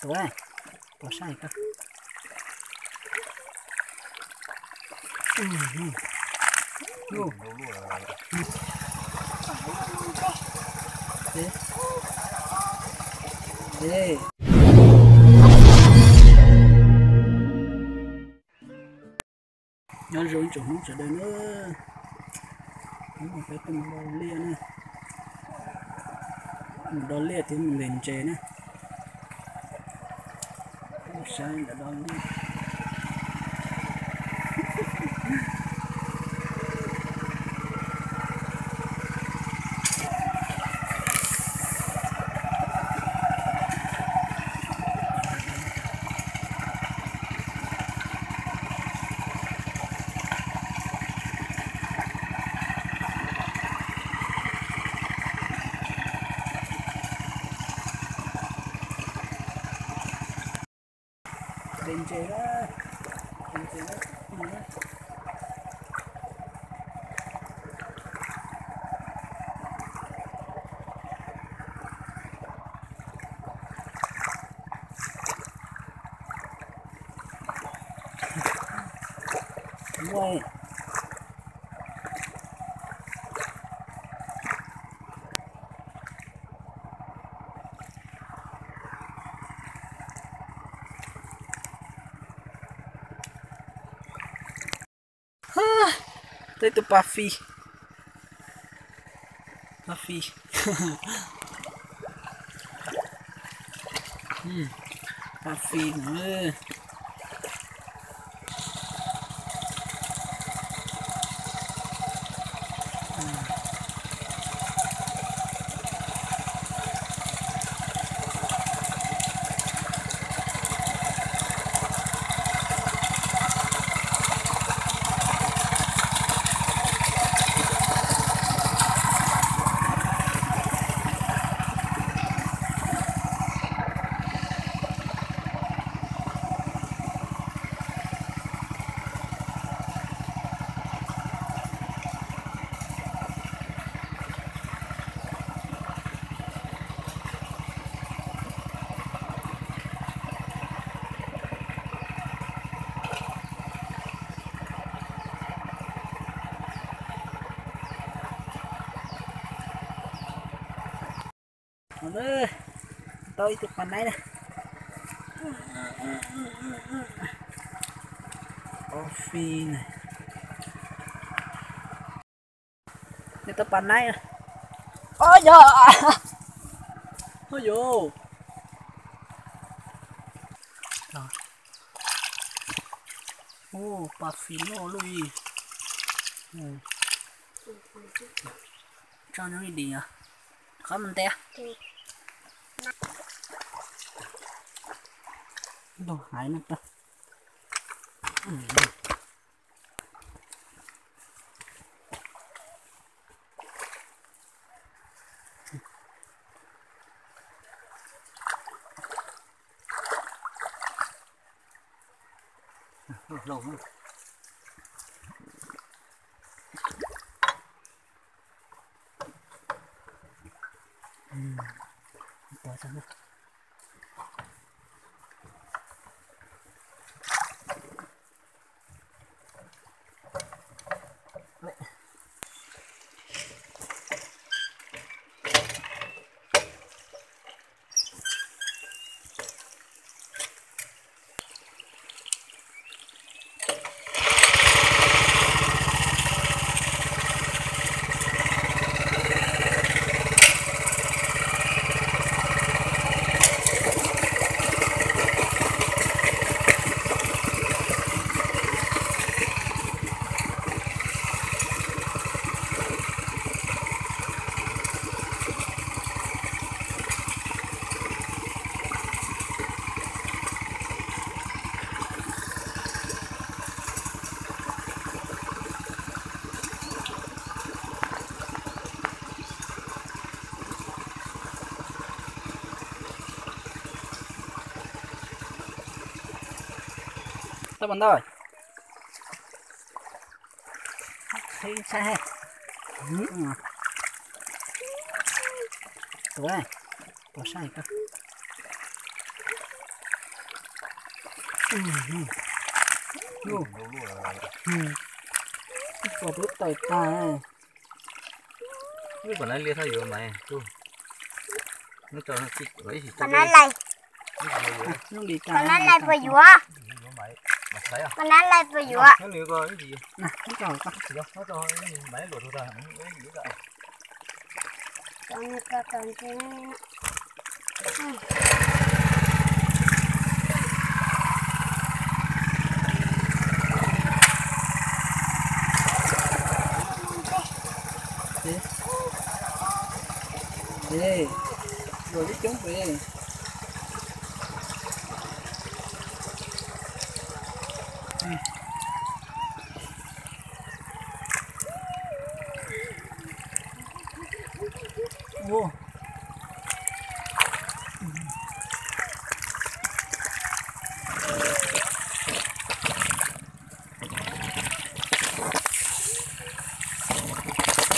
Tuổi này, có sai cơ. Đây. Nó rồi chúng nó sẽ đây nữa. Nó phải từng đo lia nữa. Một đo lia thì mình lên chế nữa. Sai là đo lia. Lên chế đó. Lên chế đó. Vậy. Đây từ Puffy. Puffy. Puffy nữa. Đây, tôi chụp phần này nè. Coffee này. Cái tập phần này nè. Ôi giời. Ôi dồi. Ô, Puffy lui. Cho nó đi à? Khó mình té. Đồ hái nó ta. Lâu lắm. Tới sao nữa? Các bạn ơi, thấy xe tuổi này có sai cơ. Vô. Có bớt tỏi ta. Lúc còn nãy lia thay rồi mày, tu. Nó cho nó kích vậy thì. Con này Nó đi ta. con này phải dúa. Mà thấy à? Con này phải dúa. Nó liệu coi cái gì? Nè, nó cho ta. Nó cho máy lột ra, nó gì vậy? Con này con chứ. Đi. Rồi đi chúng về. Vô.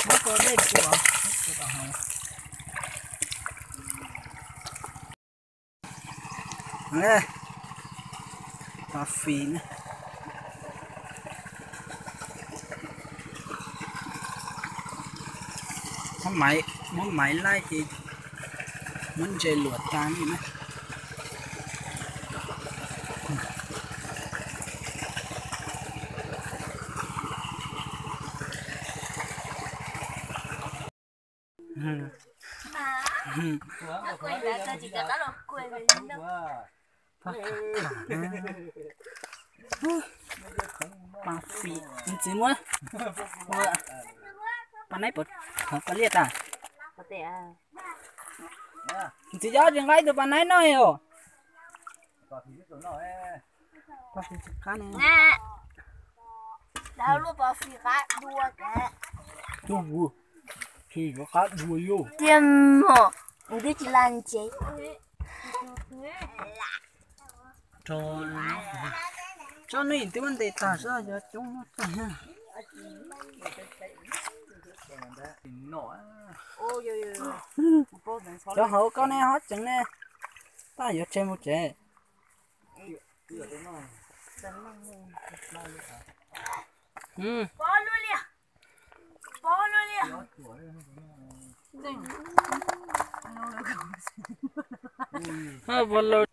Nó có đây của nè, cà phê nè, món máy lại thì muốn chơi luộc tan gì nè, Quên đã cho chị cả đó rồi, quên về đâu. cà phê, anh chị muốn, bạn này bớt, có liệt à? Có thể à. Chị giáo trường gái từ bạn này nói rồi. Cà phê cá này. Nè. Đâu lúc bảo phi cá đua cả. Đùa, khi có cá đùa vô. Tiêm hả? Người chỉ làm chế. Cho nên tí vấn đề ta sao giờ chúng nó ta ha. Ôi ôi ôi. Cho hậu con này hết chẳng nè. Ta giờ chơi một chế. Bỏ luôn đi. Bỏ luôn đi. Ha bỏ lột.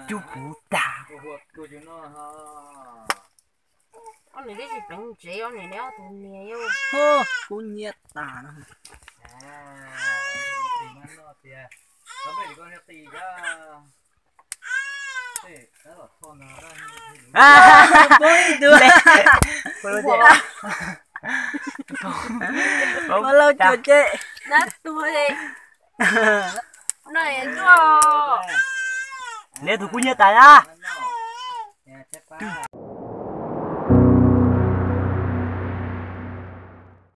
Chú cụ ta. Ông này cái gì bánh chế, ông này đéo thùng nhiều. Hô, cụ nhiệt ta nó. Được. Bỏ lột cho chế. Đất tôi đi. Này cho. Nếu tụi cô nhớ tài á.